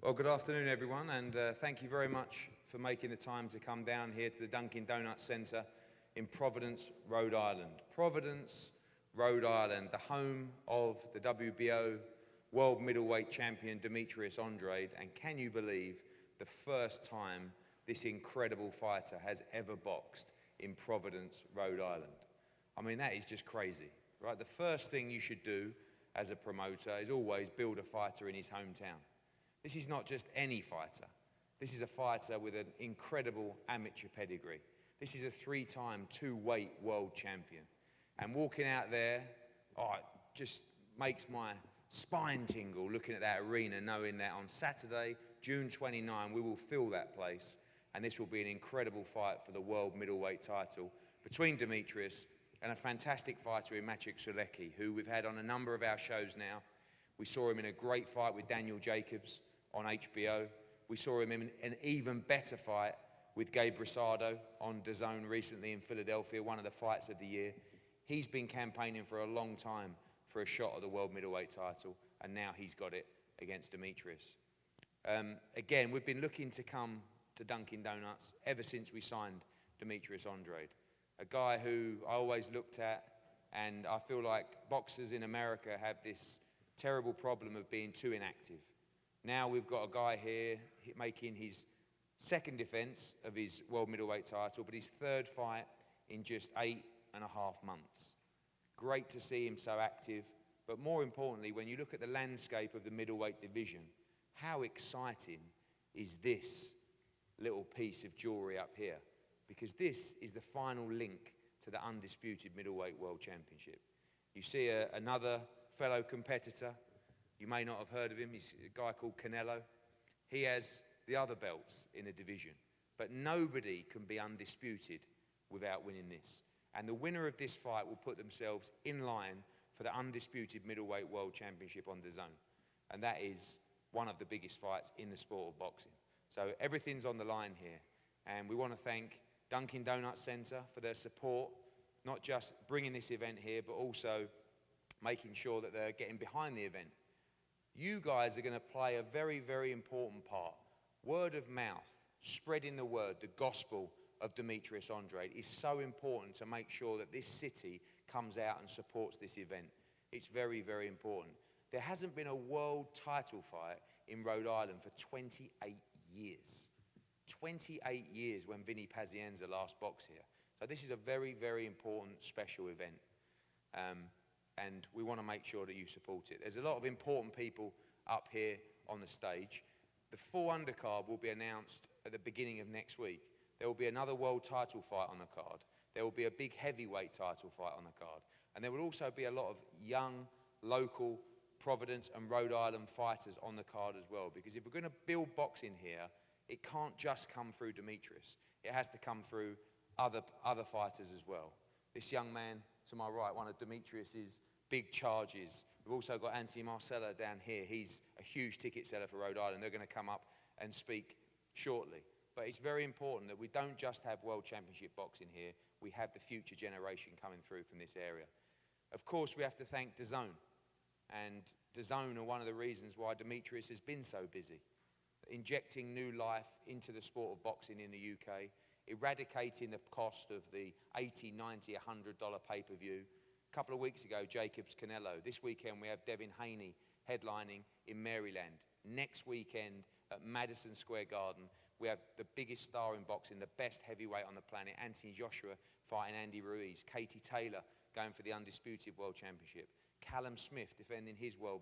Well, good afternoon, everyone, and thank you very much for making the time to come down here to the Dunkin' Donuts Centre in Providence, Rhode Island. Providence, Rhode Island, the home of the WBO World Middleweight Champion Demetrius Andrade, and can you believe the first time this incredible fighter has ever boxed in Providence, Rhode Island? I mean, that is just crazy, right? The first thing you should do as a promoter is always build a fighter in his hometown. This is not just any fighter. This is a fighter with an incredible amateur pedigree. This is a three-time two-weight world champion. And walking out there, oh, it just makes my spine tingle looking at that arena, knowing that on Saturday, June 29, we will fill that place. And this will be an incredible fight for the world middleweight title between Demetrius and a fantastic fighter in Sulecki, who we've had on a number of our shows now. We saw him in a great fight with Daniel Jacobs on HBO. We saw him in an even better fight with Gabe Rosado on Dazn recently in Philadelphia, one of the fights of the year. He's been campaigning for a long time for a shot at the world middleweight title, and now he's got it against Demetrius. Again, we've been looking to come to Dunkin' Donuts ever since we signed Demetrius Andrade, a guy who I always looked at, and I feel like boxers in America have this terrible problem of being too inactive. Now we've got a guy here making his second defense of his world middleweight title, but his third fight in just 8.5 months. Great to see him so active, but more importantly, when you look at the landscape of the middleweight division, how exciting is this little piece of jewelry up here? Because this is the final link to the undisputed middleweight world championship. You see another fellow competitor. You may not have heard of him. He's a guy called Canelo. He has the other belts in the division, but nobody can be undisputed without winning this. And the winner of this fight will put themselves in line for the undisputed middleweight world championship on Dazn. And that is one of the biggest fights in the sport of boxing. So everything's on the line here. And we want to thank Dunkin' Donuts Centre for their support, not just bringing this event here, but also making sure that they're getting behind the event. You guys are going to play a very, very important part. Word of mouth, spreading the word, the gospel of Demetrius Andrade is so important to make sure that this city comes out and supports this event. It's very, very important. There hasn't been a world title fight in Rhode Island for 28 years. 28 years when Vinny Pazienza last boxed here. So this is a very, very important special event. And we want to make sure that you support it. There's a lot of important people up here on the stage. The full undercard will be announced at the beginning of next week. There will be another world title fight on the card. There will be a big heavyweight title fight on the card. And there will also be a lot of young, local Providence and Rhode Island fighters on the card as well. Because if we're going to build boxing here, it can't just come through Demetrius. It has to come through other fighters as well. This young man to my right, one of Demetrius's big charges. We've also got Anthony Marcella down here. He's a huge ticket seller for Rhode Island. They're going to come up and speak shortly. But it's very important that we don't just have World Championship boxing here. We have the future generation coming through from this area. Of course, we have to thank Dazn. And Dazn are one of the reasons why Demetrius has been so busy, injecting new life into the sport of boxing in the UK, eradicating the cost of the $80, $90, $100 pay-per-view. A couple of weeks ago, Jacobs Canelo. This weekend, we have Devin Haney headlining in Maryland. Next weekend at Madison Square Garden, we have the biggest star in boxing, the best heavyweight on the planet, Anthony Joshua fighting Andy Ruiz. Katie Taylor going for the undisputed world championship. Callum Smith defending his world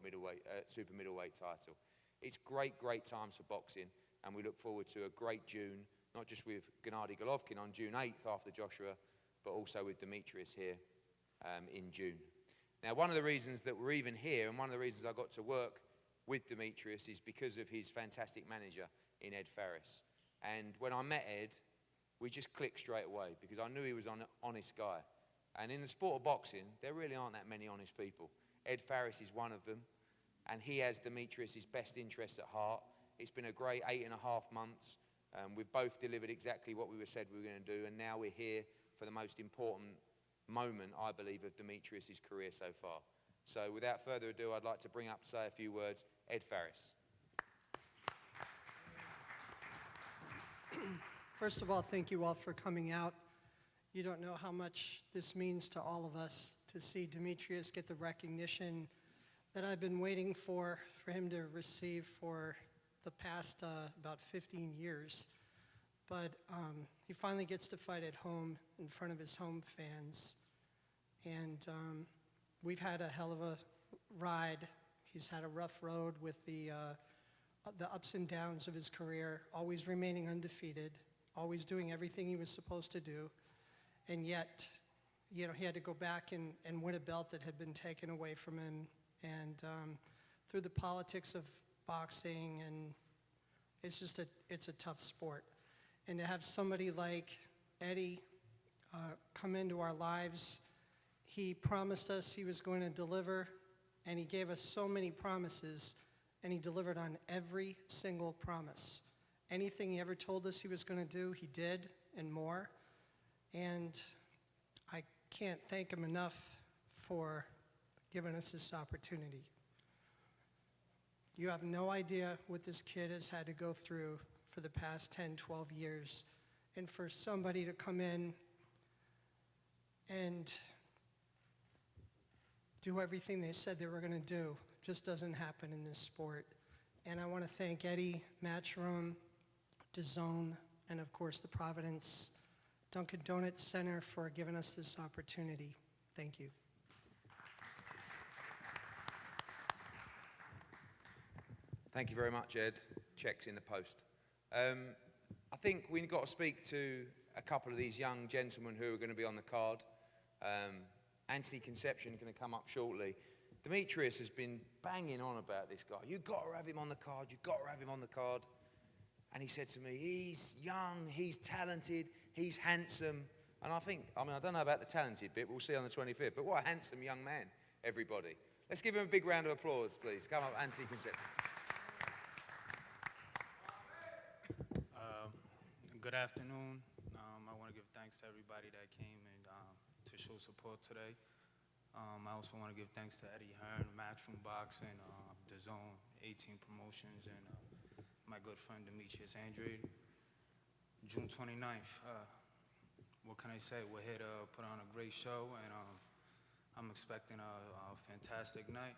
super middleweight title. It's great, great times for boxing, and we look forward to a great June, not just with Gennady Golovkin on June 8th after Joshua, but also with Demetrius here in June. Now, one of the reasons that we're even here, and one of the reasons I got to work with Demetrius, is because of his fantastic manager in Ed Farris. And when I met Ed, we just clicked straight away because I knew he was an honest guy. And in the sport of boxing, there really aren't that many honest people. Ed Farris is one of them, and he has Demetrius' best interests at heart. It's been a great 8.5 months. We've both delivered exactly what we said we were going to do, and now we're here for the most important moment, I believe, of Demetrius' career so far. So without further ado, I'd like to bring up to say a few words, Ed Farris. First of all, thank you all for coming out. You don't know how much this means to all of us to see Demetrius get the recognition that I've been waiting for him to receive for the past about 15 years. But he finally gets to fight at home in front of his home fans. And we've had a hell of a ride. He's had a rough road with the ups and downs of his career, always remaining undefeated, always doing everything he was supposed to do. And yet, he had to go back and win a belt that had been taken away from him. And through the politics of boxing, and it's a tough sport. And to have somebody like Eddie come into our lives, he promised us he was going to deliver, and he gave us so many promises, and he delivered on every single promise. Anything he ever told us he was going to do, he did, and more. And I can't thank him enough for giving us this opportunity. You have no idea what this kid has had to go through for the past 10, 12 years. And for somebody to come in and do everything they said they were going to do just doesn't happen in this sport. And I want to thank Eddie, Matchroom, Dazn, and of course the Providence Dunkin' Donuts Center for giving us this opportunity. Thank you. Thank you very much, Ed. Check's in the post. I think we've got to speak to a couple of these young gentlemen who are going to be on the card. Anthony Conception is going to come up shortly. Demetrius has been banging on about this guy. You've got to have him on the card. You've got to have him on the card. And he said to me, he's young, he's talented, he's handsome. And I don't know about the talented bit, we'll see on the 25th, but what a handsome young man, everybody. Let's give him a big round of applause, please. Come up, Anthony Conception. Good afternoon. I want to give thanks to everybody that came and to show support today. I also want to give thanks to Eddie Hearn, Matchroom Boxing, Dazn, 18 Promotions, and my good friend Demetrius Andrade. June 29th. What can I say? We're here to put on a great show, and I'm expecting a fantastic night.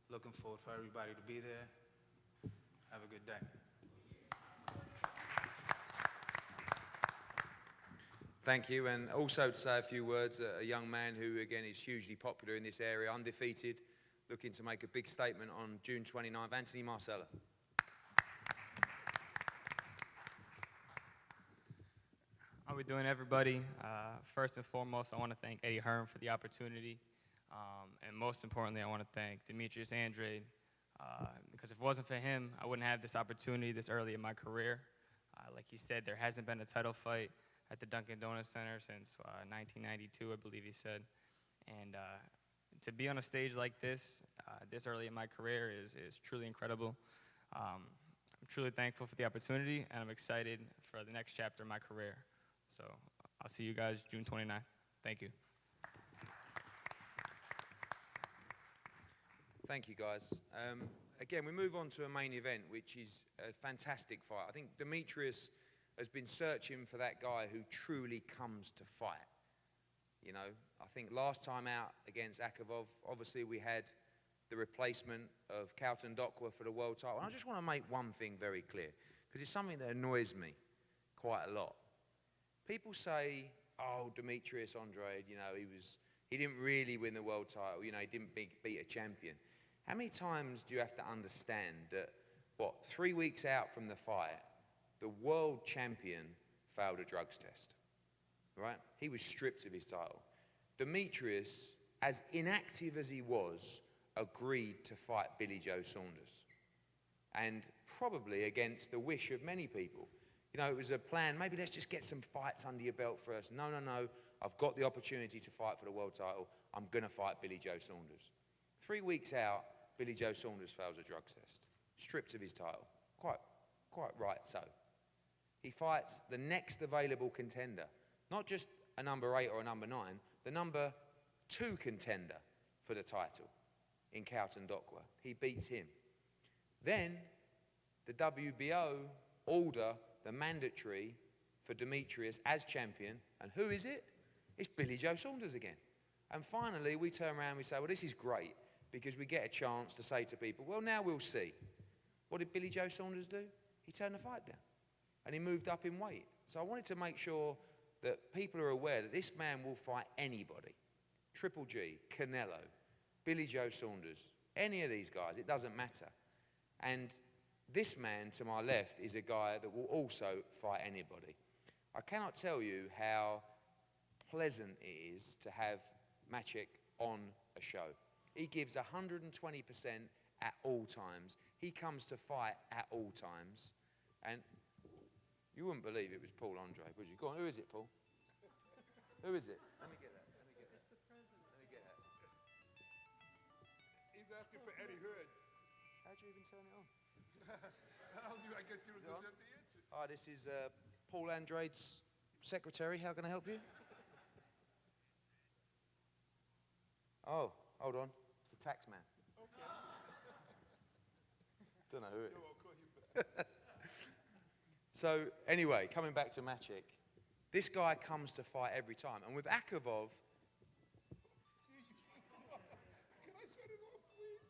Looking forward for everybody to be there. Have a good day. Thank you, and also to say a few words, a young man who, again, is hugely popular in this area, undefeated, looking to make a big statement on June 29th, Anthony Marcella. How we doing, everybody? First and foremost, I want to thank Eddie Hearn for the opportunity, and most importantly, I want to thank Demetrius Andrade, because if it wasn't for him, I wouldn't have this opportunity this early in my career. Like he said, there hasn't been a title fight at the Dunkin' Donuts Center since 1992, I believe he said. And to be on a stage like this, this early in my career is truly incredible. I'm truly thankful for the opportunity, and I'm excited for the next chapter of my career. So I'll see you guys June 29th. Thank you. Thank you, guys. Again, we move on to a main event, which is a fantastic fight. I think Demetrius has been searching for that guy who truly comes to fight. You know, I think last time out against Akavov, obviously we had the replacement of Carlton Dokwa for the world title. And I just want to make one thing very clear, because it's something that annoys me quite a lot. People say, oh, Demetrius Andrade, you know, he didn't really win the world title. You know, he didn't beat a champion. How many times do you have to understand that, 3 weeks out from the fight, the world champion failed a drugs test, right? He was stripped of his title. Demetrius, as inactive as he was, agreed to fight Billy Joe Saunders. And probably against the wish of many people. You know, it was a plan, maybe let's just get some fights under your belt first. No, I've got the opportunity to fight for the world title. I'm gonna fight Billy Joe Saunders. 3 weeks out, Billy Joe Saunders fails a drugs test, stripped of his title. Quite right so. He fights the next available contender, not just a number 8 or a number 9, the number 2 contender for the title in Carlton Dokwa. He beats him. Then the WBO order the mandatory for Demetrius as champion. And who is it? It's Billy Joe Saunders again. And finally, we turn around and we say, well, this is great, because we get a chance to say to people, well, now we'll see. What did Billy Joe Saunders do? He turned the fight down, and he moved up in weight. So I wanted to make sure that people are aware that this man will fight anybody. Triple G, Canelo, Billy Joe Saunders, any of these guys, it doesn't matter. And this man to my left is a guy that will also fight anybody. I cannot tell you how pleasant it is to have Maciek on a show. He gives 120% at all times. He comes to fight at all times. And you wouldn't believe it was Paul Andrade, would you? Go on, who is it, Paul? Who is it? Let me get that. It's the president. Let me get that. He's asking for Eddie Hoods. How'd you even turn it on? I guess you don't have the answer. Hi, this is Paul Andrade's secretary. How can I help you? Oh, hold on. It's the tax man. Okay. Don't know who it No, is. I'll call you back. So, anyway, coming back to Maciek, this guy comes to fight every time. And with Akavov, Can I shut it off, please?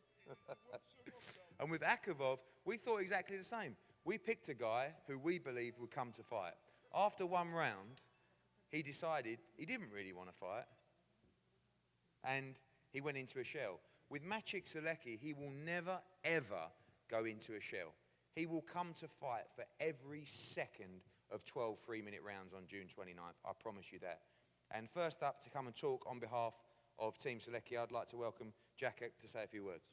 and with Akavov, we thought exactly the same. We picked a guy who we believed would come to fight. After one round, he decided he didn't really want to fight, and he went into a shell. With Maciek Sulecki, he will never, ever go into a shell. He will come to fight for every second of 12 3-minute rounds on June 29th. I promise you that. And first up to come and talk on behalf of Team Sulecki, I'd like to welcome Jacek to say a few words.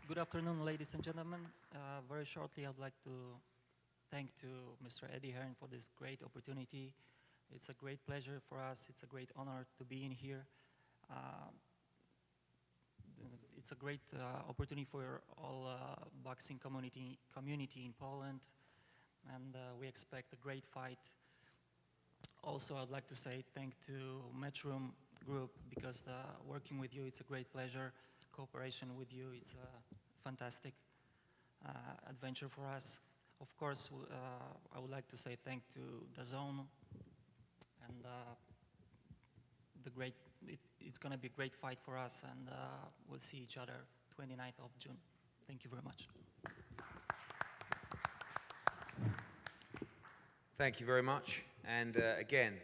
Good afternoon, ladies and gentlemen. Very shortly, I'd like to thank to Mr. Eddie Hearn for this great opportunity. It's a great pleasure for us. It's a great honor to be in here. It's a great opportunity for all boxing community in Poland, and we expect a great fight. Also, I'd like to say thank to Matchroom Group, because working with you, it's a great pleasure. Cooperation with you, it's a fantastic adventure for us. Of course, I would like to say thank to Dazn, and it's going to be a great fight for us, and we'll see each other 29th of June. Thank you very much. Thank you very much. And again,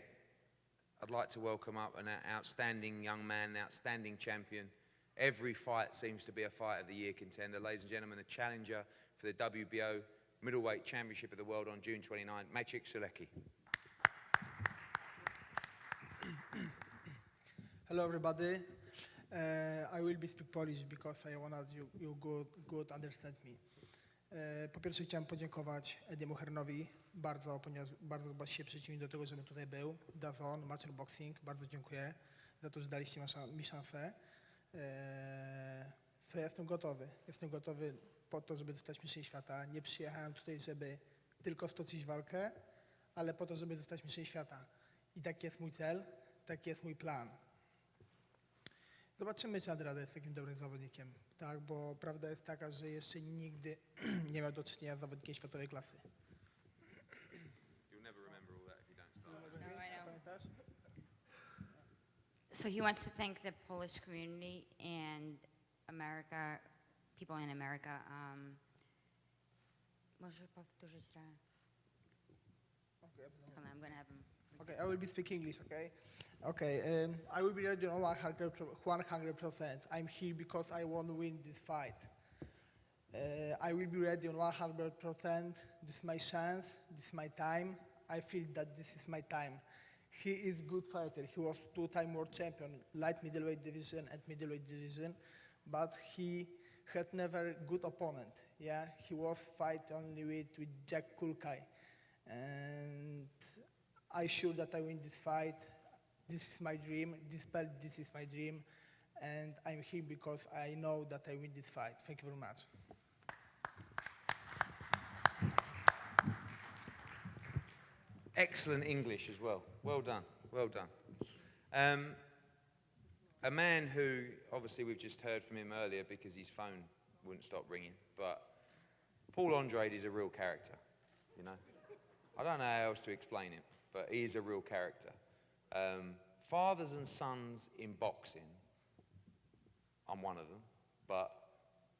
I'd like to welcome up an outstanding young man, an outstanding champion. Every fight seems to be a Fight of the Year contender. Ladies and gentlemen, the challenger for the WBO Middleweight Championship of the World on June 29, Maciek Sulecki. Hello everybody. I will be speak Polish because I want you good understand me. Po pierwsze chciałem podziękować Ediemu Hearnowi bardzo, ponieważ bardzo się przyczynił do tego, żebym tutaj był. Dazn, Matcher Boxing, bardzo dziękuję za to, że daliście mi szansę. Ja jestem gotowy. Jestem gotowy po to, żeby zostać mistrzem świata. Nie przyjechałem tutaj, żeby tylko stoczyć walkę, ale po to, żeby zostać mistrzem świata. I taki jest mój cel, taki jest mój plan. Zobaczymy, czy Andrade jest takim dobrym zawodnikiem, tak? Bo prawda jest taka, że jeszcze nigdy nie miał do czynienia z zawodnikiem światowej klasy. You'll never remember all that if you don't start. No, I know. Pamiętasz? So he wants to thank the Polish community and America, people in America. Może powtórzyć trochę? I'm gonna have him. Okay, I will be speaking English, okay? Okay, I will be ready on 100%. I'm here because I want to win this fight. I will be ready on 100%. This is my chance, this is my time. I feel that this is my time. He is a good fighter. He was two-time world champion, light middleweight division and middleweight division, but he had never good opponent. Yeah, he was fight only with Jack Kulkai, and I sure that I win this fight. This is my dream. This belt, this is my dream, and I'm here because I know that I win this fight. Thank you very much. Excellent English as well. Well done, well done. A man who, obviously we've just heard from him earlier because his phone wouldn't stop ringing, but Paul Andrade is a real character. you know. I don't know how else to explain it, but he is a real character. Fathers and sons in boxing, I'm one of them, but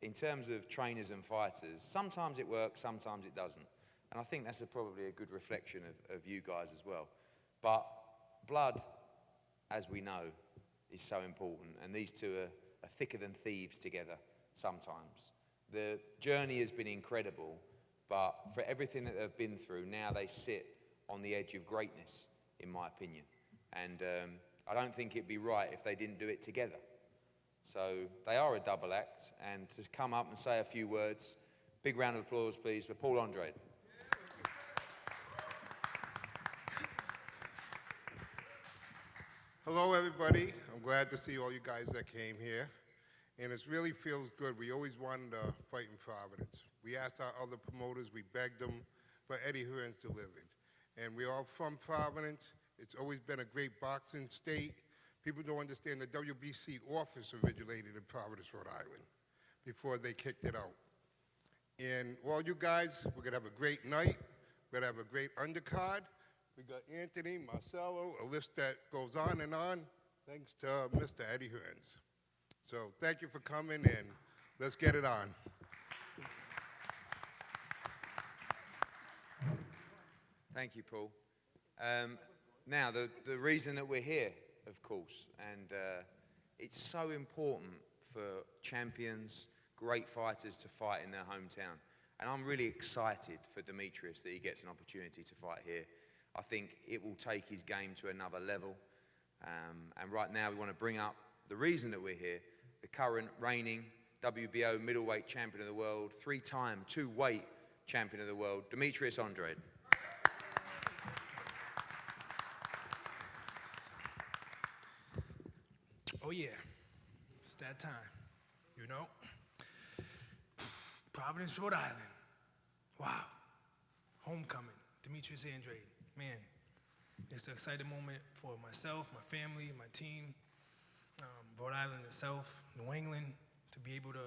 in terms of trainers and fighters, sometimes it works, sometimes it doesn't. And I think that's probably a good reflection of you guys as well. But blood, as we know, is so important, and these two are thicker than thieves together sometimes. The journey has been incredible, but for everything that they've been through, now they sit on the edge of greatness, in my opinion. And I don't think it'd be right if they didn't do it together. So they are a double act, and to come up and say a few words, big round of applause, please, for Paul Andrade. Hello, everybody. I'm glad to see all you guys that came here. And it really feels good. We always wanted to fight in Providence. We asked our other promoters, we begged them, but Eddie Hearns delivered. And we're all from Providence. It's always been a great boxing state. People don't understand the WBC office originated in Providence, Rhode Island, before they kicked it out. And all you guys, we're gonna have a great night. We're gonna have a great undercard. We got Anthony, Marcelo, a list that goes on, thanks to Mr. Eddie Hearns. So thank you for coming, and let's get it on. Thank you, Paul. Now, the reason that we're here, of course, and it's so important for champions, great fighters to fight in their hometown. And I'm really excited for Demetrius that he gets an opportunity to fight here. I think it will take his game to another level. And right now we want to bring up the reason that we're here, the current reigning WBO middleweight champion of the world, 3-time two-weight champion of the world, Demetrius Andrade. Oh yeah, it's that time, you know? Providence, Rhode Island. Wow, homecoming, Demetrius Andrade. Man, it's an exciting moment for myself, my family, my team, Rhode Island itself, New England, to be able to,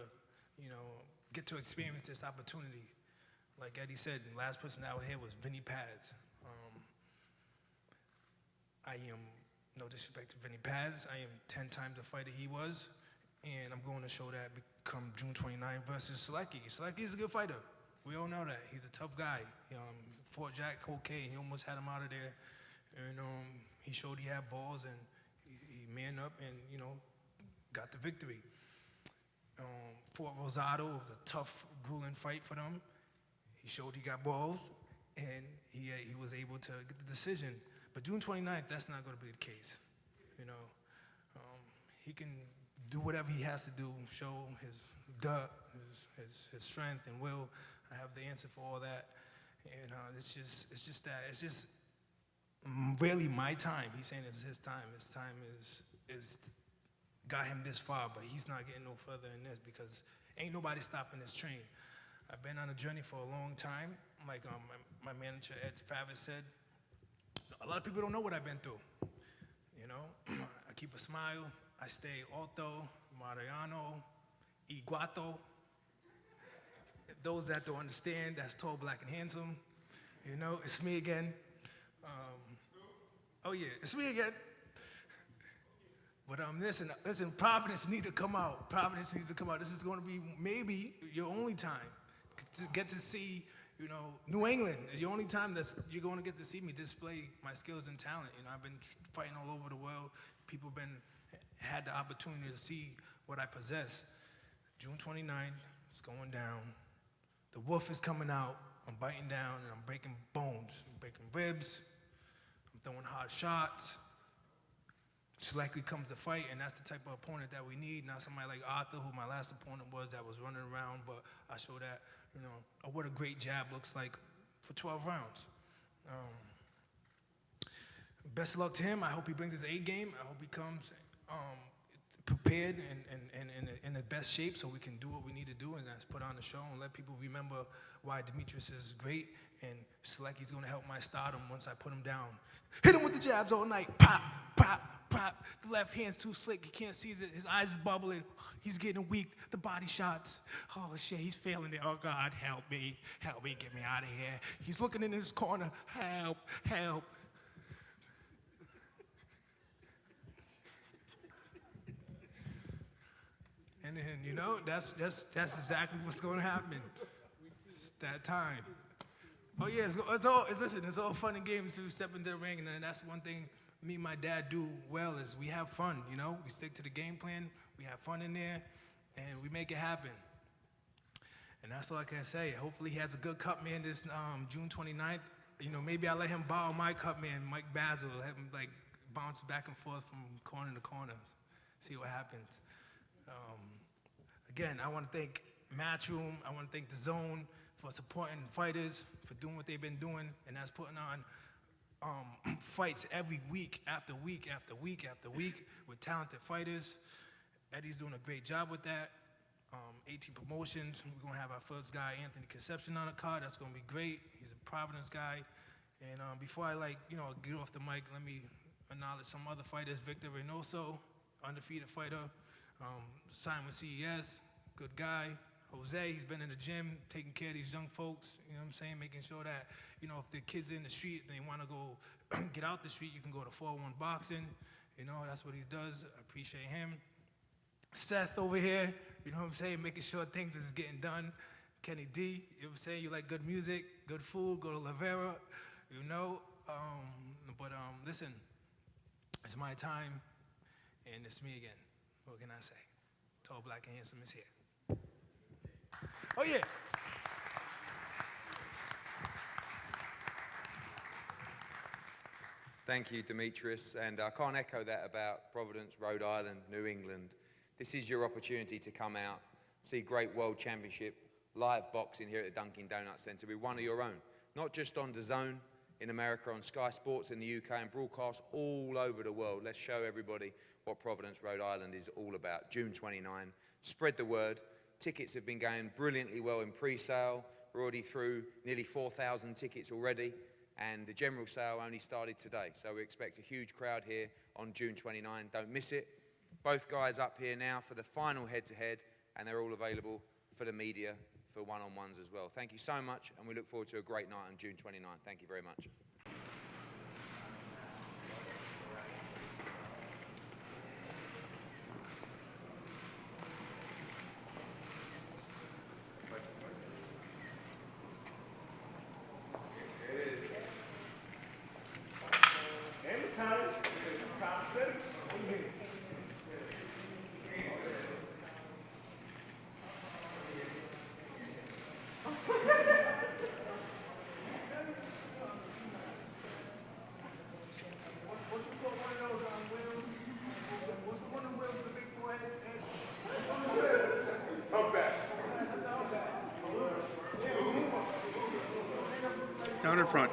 you know, get to experience this opportunity. Like Eddie said, the last person out here was Vinny Paz. I am, no disrespect to Vinny Paz, I am 10 times the fighter he was, and I'm going to show that come June 29th versus Sulecki. Sulecki is a good fighter. We all know that. He's a tough guy. Fought Jack okay. He almost had him out of there. And he showed he had balls, and he manned up and, you know, got the victory. Fought Rosado. It was a tough, grueling fight for them. He showed he got balls, and he was able to get the decision. But June 29th, that's not going to be the case. You know, he can do whatever he has to do, show his gut, his strength and will. I have the answer for all that. And it's just really my time. He's saying it's his time. His time is got him this far, but he's not getting no further in this because ain't nobody stopping this train. I've been on a journey for a long time. Like my manager, Ed Favre, said, a lot of people don't know what I've been through. You know, I keep a smile. I stay alto, Mariano, Iguato. If those that don't understand, that's tall, black, and handsome. You know, it's me again. Oh yeah, it's me again. But listen, Providence needs to come out. Providence needs to come out. This is going to be maybe your only time to get to see, you know, New England. It's your only time that you're going to get to see me display my skills and talent. You know, I've been fighting all over the world. People had the opportunity to see what I possess. June 29th, it's going down. The wolf is coming out. I'm biting down and I'm breaking bones. I'm breaking ribs. I'm throwing hard shots. Sulecki comes to fight, and that's the type of opponent that we need. Not somebody like Arthur, who my last opponent was, that was running around, but I show that, you know, what a great jab looks like for 12 rounds. Best of luck to him. I hope he brings his A game. I hope he comes prepared and in the best shape so we can do what we need to do, and that's put on the show and let people remember why Demetrius is great, and Sulecki's going to help my stardom once I put him down. Hit him with the jabs all night. Pop, pop, pop. The left hand's too slick. He can't see it. His eyes is bubbling. He's getting weak. The body shots. Oh, shit, he's failing it. Oh, God, help me. Help me. Get me out of here. He's looking in his corner. Help, help. And then, you know, that's exactly what's going to happen. It's that time. Oh, yeah, it's all fun and games to step into the ring, and that's one thing me and my dad do well is we have fun, you know? We stick to the game plan, we have fun in there, and we make it happen. And that's all I can say. Hopefully he has a good cup man this June 29th. You know, maybe I'll let him borrow my cup man, Mike Basil, have him like bounce back and forth from corner to corner, see what happens. Again, I want to thank Matchroom, I want to thank Dazn for supporting fighters, for doing what they've been doing, and that's putting on fights every week after week after week after week with talented fighters. Eddie's doing a great job with that. 18 promotions. We're going to have our first guy, Anthony Conception, on the card. That's going to be great. He's a Providence guy. And before I get off the mic, let me acknowledge some other fighters. Victor Reynoso, undefeated fighter. Signed with CES, good guy. Jose, he's been in the gym, taking care of these young folks, you know what I'm saying, making sure that, you know, if the kids are in the street, they want to go get out the street, you can go to 401 Boxing. You know, that's what he does. I appreciate him. Seth over here, you know what I'm saying, making sure things is getting done. Kenny D, you know what I'm saying, you like good music, good food, go to Lavera, you know. Listen, it's my time, and it's me again. What can I say? Tall, black, and handsome is here. Oh, yeah. Thank you, Demetrius. And I can't echo that about Providence, Rhode Island, New England. This is your opportunity to come out, see great World Championship, live boxing here at the Dunkin' Donuts Center with one of your own. Not just on Dazn in America, on Sky Sports in the UK, and broadcast all over the world. Let's show everybody what Providence, Rhode Island is all about. June 29. Spread the word. Tickets have been going brilliantly well in pre-sale. We're already through nearly 4,000 tickets already, and the general sale only started today. So we expect a huge crowd here on June 29. Don't miss it. Both guys up here now for the final head-to-head, and they're all available for the media for one-on-ones as well. Thank you so much, and we look forward to a great night on June 29. Thank you very much. Down in front.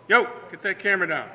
Yo, get that camera down.